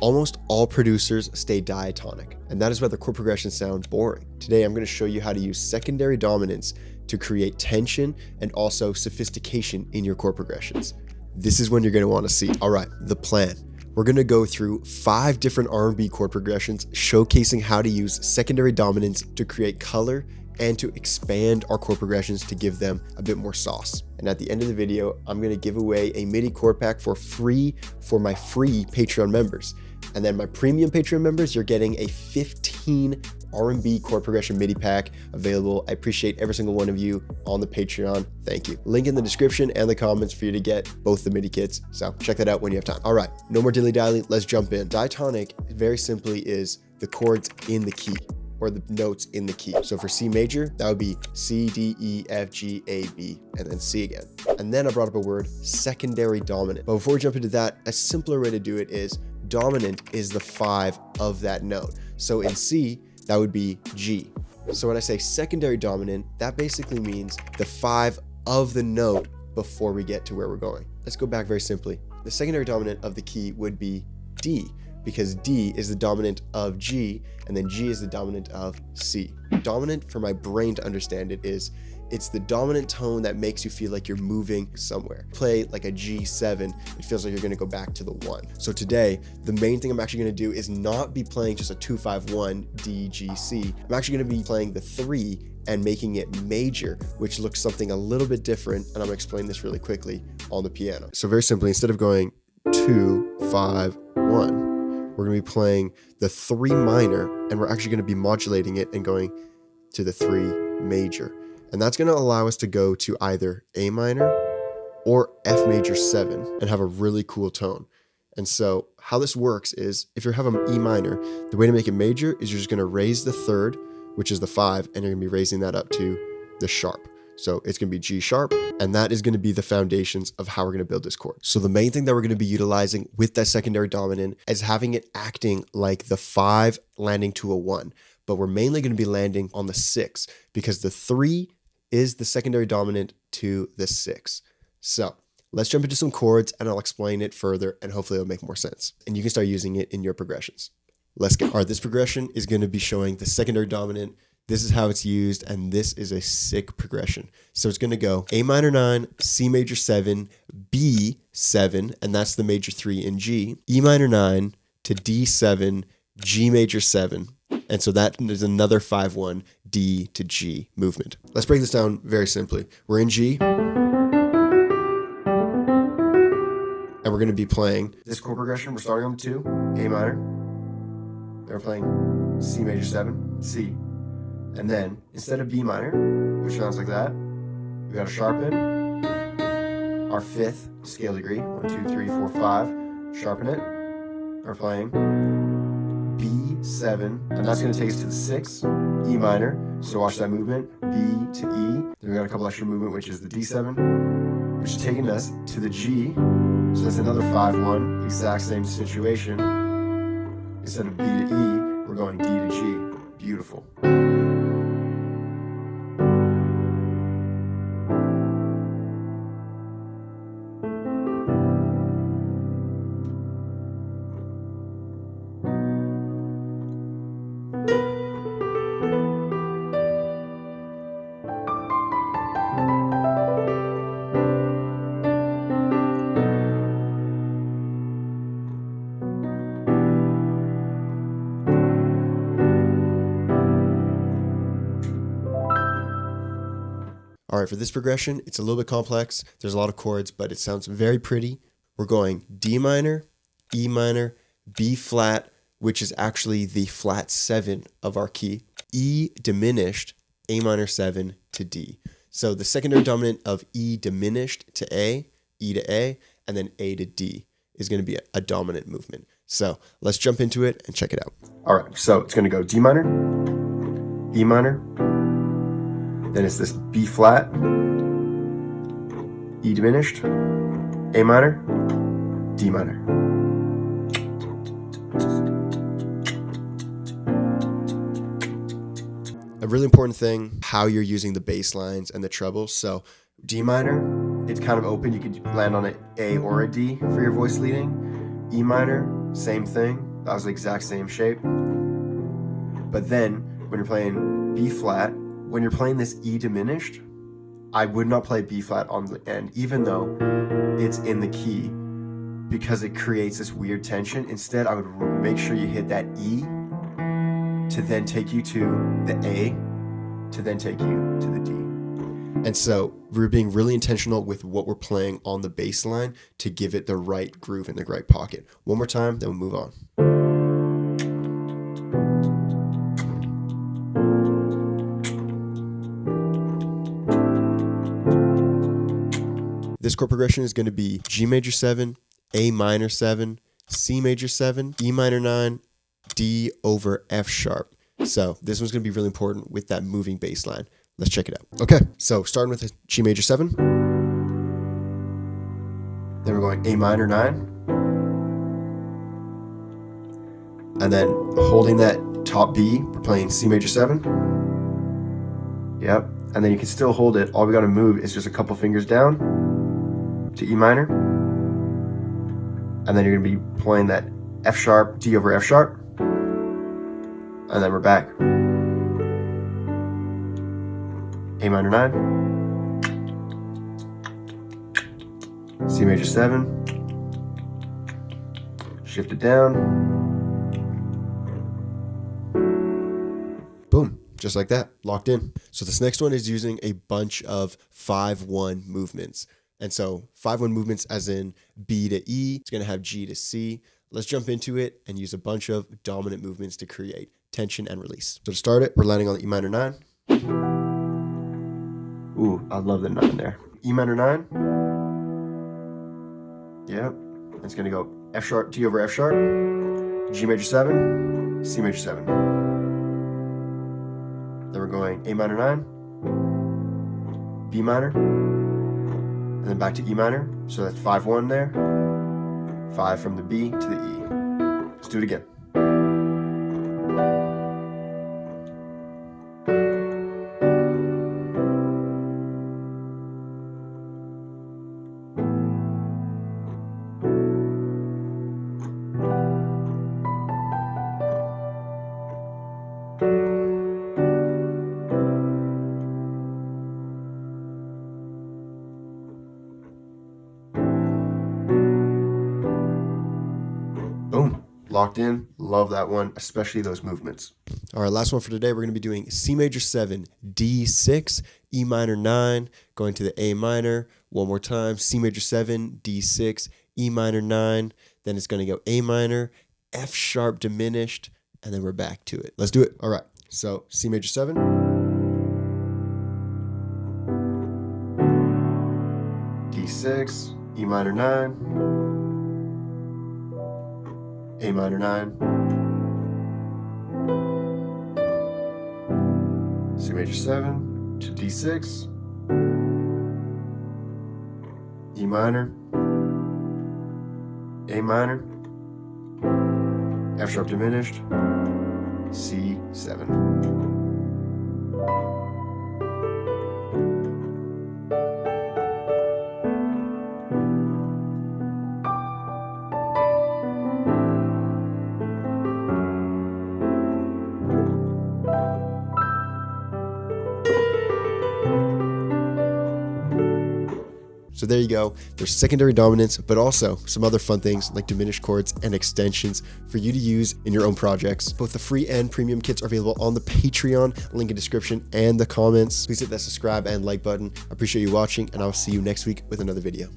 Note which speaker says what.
Speaker 1: Almost all producers stay diatonic, and that is why the chord progressions sound boring. Today, I'm going to show you how to use secondary dominance to create tension and also sophistication in your chord progressions. This is when you're going to want to see. All right, the plan. We're going to go through 5 different R&B chord progressions, showcasing how to use secondary dominance to create color and to expand our chord progressions to give them a bit more sauce. And at the end of the video, I'm going to give away a MIDI chord pack for free for my free Patreon members. And then my premium Patreon members, you're getting a 15 R&B chord progression MIDI pack available. I appreciate every single one of you on the Patreon. Thank you. Link in the description and the comments for you to get both the MIDI kits. So check that out when you have time. All right, no more dilly-dally. Let's jump in. Diatonic very simply is the chords in the key, or the notes in the key. So for C major, that would be C, D, E, F, G, A, B, and then C again. And then I brought up a word, secondary dominant. But before we jump into that, a simpler way to do it is dominant is the 5 of that note. So in C, that would be G. So when I say secondary dominant, that basically means the 5 of the note before we get to where we're going. Let's go back very simply. The secondary dominant of the key would be D, because D is the dominant of G, and then G is the dominant of C. Dominant, for my brain to understand it, is it's the dominant tone that makes you feel like you're moving somewhere. Play like a G7, it feels like you're gonna go back to the 1. So today, the main thing I'm actually gonna do is not be playing just a 2-5-1 D, G, C. I'm actually gonna be playing the 3 and making it major, which looks something a little bit different, and I'm gonna explain this really quickly on the piano. So very simply, instead of going 2, 5, 1, we're going to be playing the 3 minor, and we're actually going to be modulating it and going to the 3 major. And that's going to allow us to go to either A minor or F major 7 and have a really cool tone. And so how this works is if you have an E minor, the way to make it major is you're just going to raise the 3rd, which is the 5, and you're going to be raising that up to the sharp. So it's going to be G sharp, and that is going to be the foundations of how we're going to build this chord. So the main thing that we're going to be utilizing with that secondary dominant is having it acting like the 5 landing to a 1, but we're mainly going to be landing on the 6 because the 3 is the secondary dominant to the 6. So let's jump into some chords and I'll explain it further and hopefully it'll make more sense. And you can start using it in your progressions. Let's go. All right, this progression is going to be showing the secondary dominant. This is how it's used, and this is a sick progression. So it's going to go A minor 9, C major 7, B 7, and that's the major 3 in G, E minor 9 to D 7, G major 7. And so that is another 5-1 D to G movement. Let's break this down very simply. We're in G, and we're going to be playing this chord progression. We're starting on the 2, A minor. Then we're playing C major 7, C. And then, instead of B minor, which sounds like that, we gotta sharpen our 5th scale degree. 1, 2, 3, 4, 5. Sharpen it. We're playing B7, and that's gonna take us to the 6, E minor. So watch that movement, B to E. Then we got a couple extra movement, which is the D7, which is taking us to the G. So that's another 5-1, exact same situation. Instead of B to E, we're going D to G. Beautiful. All right, for this progression, it's a little bit complex. There's a lot of chords, but it sounds very pretty. We're going D minor, E minor, B flat, which is actually the flat 7 of our key, E diminished, A minor 7 to D. So the secondary dominant of E diminished to A, E to A, and then A to D is going to be a dominant movement. So let's jump into it and check it out. All right, so it's going to go D minor, E minor, then it's this B flat, E diminished, A minor, D minor. A really important thing, how you're using the bass lines and the trebles. So D minor, it's kind of open. You could land on an A or a D for your voice leading. E minor, same thing. That was the exact same shape. But then when you're playing B flat, when you're playing this E diminished, I would not play B flat on the end, even though it's in the key, because it creates this weird tension. Instead, I would make sure you hit that E to then take you to the A, to then take you to the D. And so we're being really intentional with what we're playing on the bass line to give it the right groove in the right pocket. One more time, then we'll move on. This chord progression is going to be G major 7, A minor 7, C major 7, E minor 9, D over F sharp. So this one's going to be really important with that moving bass line. Let's check it out. Okay, so starting with a G major 7. Then we're going A minor 9. And then holding that top B, we're playing C major 7. Yep, and then you can still hold it. All we got to move is just a couple fingers down to E minor, and then you're going to be playing that F sharp, D over F sharp, and then we're back. A minor 9, C major 7, shift it down, boom, just like that, locked in. So this next one is using a bunch of 5-1 movements. And so 5-1 movements as in B to E, it's going to have G to C. Let's jump into it and use a bunch of dominant movements to create tension and release. So to start it, we're landing on the E minor 9. Ooh, I love the 9 there. E minor 9. Yep. It's going to go F sharp, D over F sharp, G major 7, C major 7. Then we're going A minor 9, B minor, and then back to E minor. So that's 5-1 there. 5 from the B to the E. Let's do it again. Boom, locked in. Love that one, especially those movements. All right, last one for today. We're going to be doing C major 7, D6, E minor 9, going to the A minor. One more time, C major 7, D6, E minor 9. Then it's going to go A minor, F sharp diminished, and then we're back to it. Let's do it. All right, so C major 7. D6, E minor 9, A minor 9, C major 7 to D6, E minor, A minor, F sharp diminished, C7. So there you go. There's secondary dominance, but also some other fun things like diminished chords and extensions for you to use in your own projects. Both the free and premium kits are available on the Patreon, link in description and the comments. Please hit that subscribe and like button. I appreciate you watching, and I'll see you next week with another video.